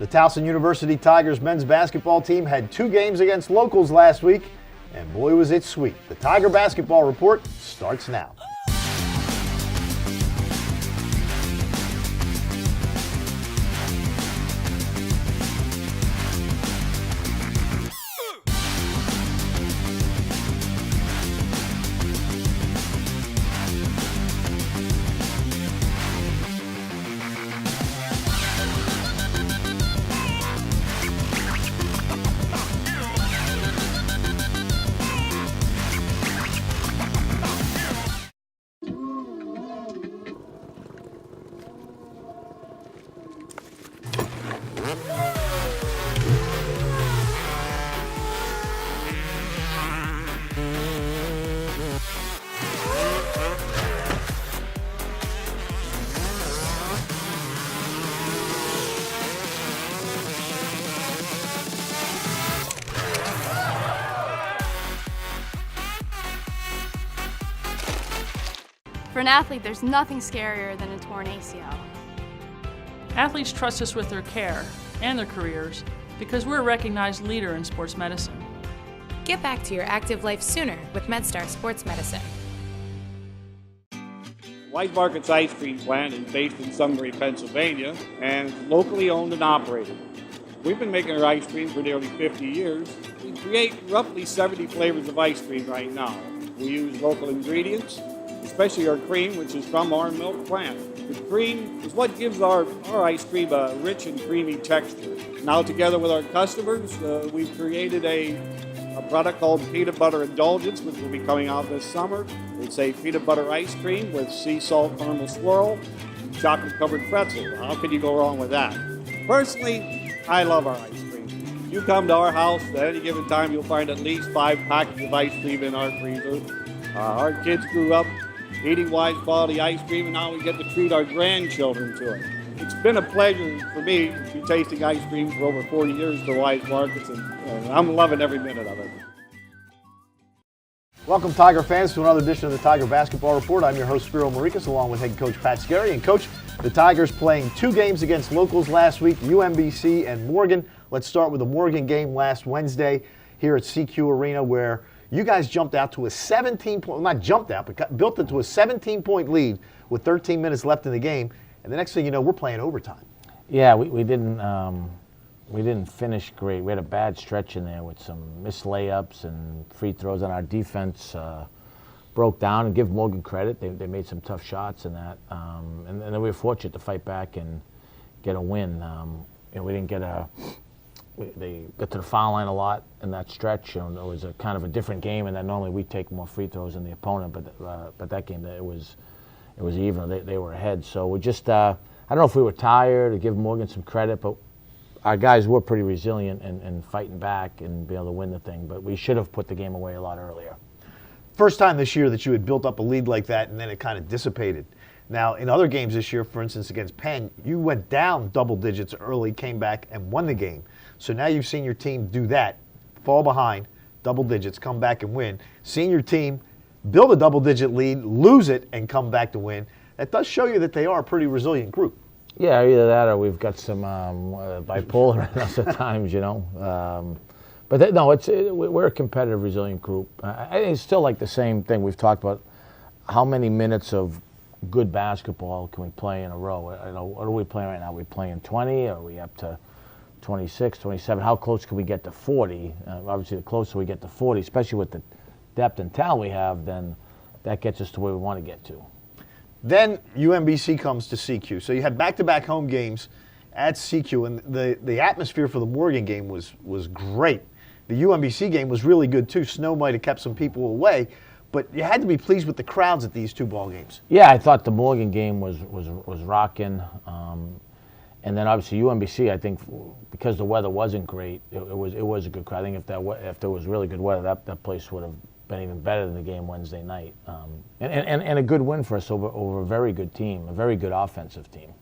The Towson University Tigers men's basketball team had 2 games against locals last week, and boy was it sweet. The Tiger Basketball Report starts now. For an athlete, there's nothing scarier than a torn ACL. Athletes trust us with their care and their careers because we're a recognized leader in sports medicine. Get back to your active life sooner with MedStar Sports Medicine. Wise Market's ice cream plant is based in Sunbury, Pennsylvania, and it's locally owned and operated. We've been making our ice cream for nearly 50 years. We create roughly 70 flavors of ice cream right now. We use local ingredients, especially our cream, which is from our milk plant. The cream is what gives our ice cream a rich and creamy texture. Now, together with our customers, we've created a product called Peanut Butter Indulgence, which will be coming out this summer. It's a peanut butter ice cream with sea salt caramel swirl, chocolate-covered pretzel. How could you go wrong with that? Personally, I love our ice cream. You come to our house at any given time, you'll find at least 5 packets of ice cream in our freezer. Our kids grew up eating Wise quality ice cream, and now we get to treat our grandchildren to it. It's been a pleasure for me to be tasting ice cream for over 40 years for Wise Markets, and I'm loving every minute of it. Welcome, Tiger fans, to another edition of the Tiger Basketball Report. I'm your host, Spiro Morekas, along with head coach Pat Skerry. And coach, the Tigers playing 2 games against locals last week, UMBC and Morgan. Let's start with the Morgan game last Wednesday here at CQ Arena, where you guys jumped out to a 17-point, well, not jumped out, but built it to a 17-point lead with 13 minutes left in the game. And the next thing you know, we're playing overtime. Yeah, we didn't finish great. We had a bad stretch in there with some missed layups and free throws, and our defense broke down. And give Morgan credit, they made some tough shots in that. And then we were fortunate to fight back and get a win. We didn't get they got to the foul line a lot in that stretch. It was a kind of a different game, and that normally we take more free throws than the opponent. But that game, it was even. They were ahead. So we just I don't know if we were tired or give Morgan some credit, but our guys were pretty resilient and fighting back and be able to win the thing. But we should have put the game away a lot earlier. First time this year that you had built up a lead like that, and then it kind of dissipated. Now, in other games this year, for instance, against Penn, you went down double digits early, came back, and won the game. So now you've seen your team do that, fall behind, double digits, come back and win. Seeing your team build a double-digit lead, lose it, and come back to win, that does show you that they are a pretty resilient group. Yeah, either that or we've got some bipolar in us at times, you know. We're a competitive, resilient group. It's still like the same thing we've talked about. How many minutes of good basketball can we play in a row? What are we playing right now? Are we playing 20? Are we up to 26, 27? How close can we get to 40? Obviously, the closer we get to 40, especially with the depth and talent we have, then that gets us to where we want to get to. Then UMBC comes to CQ. So you had back-to-back home games at CQ, and the atmosphere for the Morgan game was great. The UMBC game was really good too. Snow might have kept some people away, but you had to be pleased with the crowds at these 2 ball games. Yeah, I thought the Morgan game was rocking. And then obviously UMBC, I think, because the weather wasn't great, it was a good crowd. I think if there was really good weather, that place would have been even better than the game Wednesday night. And a good win for us over a very good team, a very good offensive team.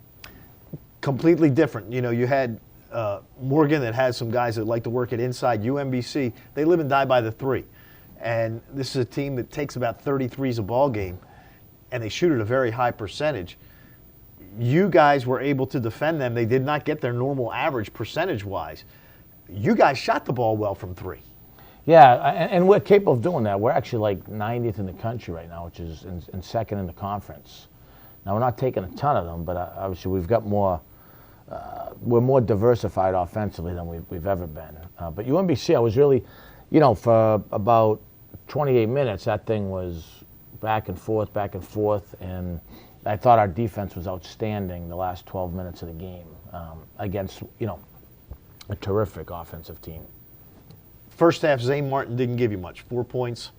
Completely different. You know, you had Morgan that has some guys that like to work it inside. UMBC, they live and die by the 3. And this is a team that takes about 33s a ball game, and they shoot at a very high percentage. you guys were able to defend them. They did not get their normal average percentage-wise. You guys shot the ball well from three. Yeah, and we're capable of doing that. We're actually like 90th in the country right now, which is in second in the conference. Now, we're not taking a ton of them, but obviously we've got more. We're more diversified offensively than we've ever been. But UMBC, I was really, for about 28 minutes, that thing was back and forth, and I thought our defense was outstanding the last 12 minutes of the game against, a terrific offensive team. First half, Zane Martin didn't give you much, 4 points.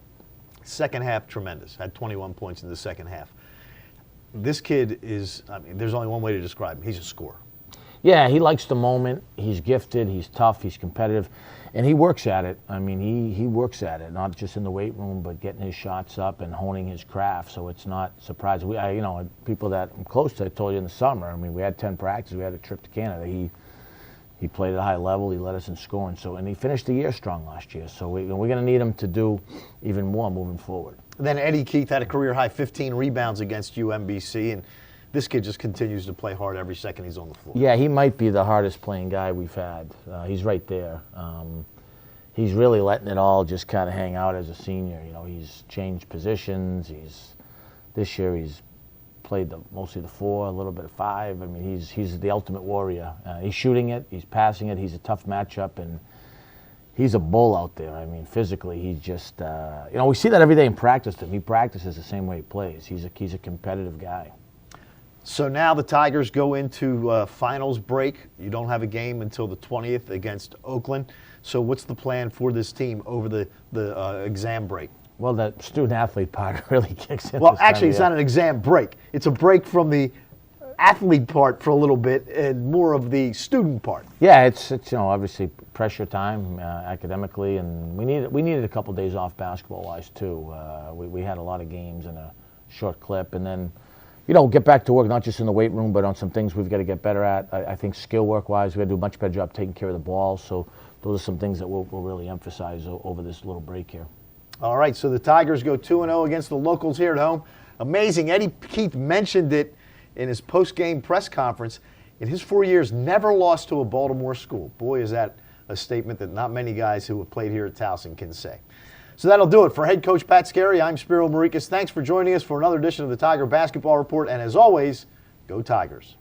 Second half, tremendous, had 21 points in the second half. This kid is, there's only one way to describe him. He's a scorer. Yeah, he likes the moment. He's gifted. He's tough. He's competitive. And he works at it. He works at it, not just in the weight room, but getting his shots up and honing his craft. So it's not surprising. People that I'm close to, I told you in the summer, we had 10 practices. We had a trip to Canada. He played at a high level. He led us in scoring. And he finished the year strong last year. So we're going to need him to do even more moving forward. Then Eddie Keith had a career-high 15 rebounds against UMBC, and this kid just continues to play hard every second he's on the floor. Yeah, he might be the hardest playing guy we've had. He's right there. He's really letting it all just kind of hang out as a senior. He's changed positions. This year he's played mostly the 4, a little bit of 5. He's the ultimate warrior. He's shooting it. He's passing it. He's a tough matchup, and he's a bull out there. Physically, he's just, we see that every day in practice. He practices the same way he plays. He's a competitive guy. So now the Tigers go into finals break. You don't have a game until the 20th against Oakland. So what's the plan for this team over the exam break? Well, the student-athlete part really kicks in. Well, actually, it's not an exam break. It's a break from the athlete part for a little bit and more of the student part. Yeah, it's obviously pressure time academically, and we needed a couple days off basketball-wise too. We had a lot of games in a short clip, and then get back to work, not just in the weight room, but on some things we've got to get better at. I think skill work-wise, we got to do a much better job taking care of the ball. So those are some things that we'll really emphasize over this little break here. All right, so the Tigers go 2-0 against the locals here at home. Amazing. Eddie Keith mentioned it in his post-game press conference. In his 4 years, never lost to a Baltimore school. Boy, is that a statement that not many guys who have played here at Towson can say. So that'll do it. For head coach Pat Skerry, I'm Spiro Morekas. Thanks for joining us for another edition of the Tiger Basketball Report. And as always, go Tigers.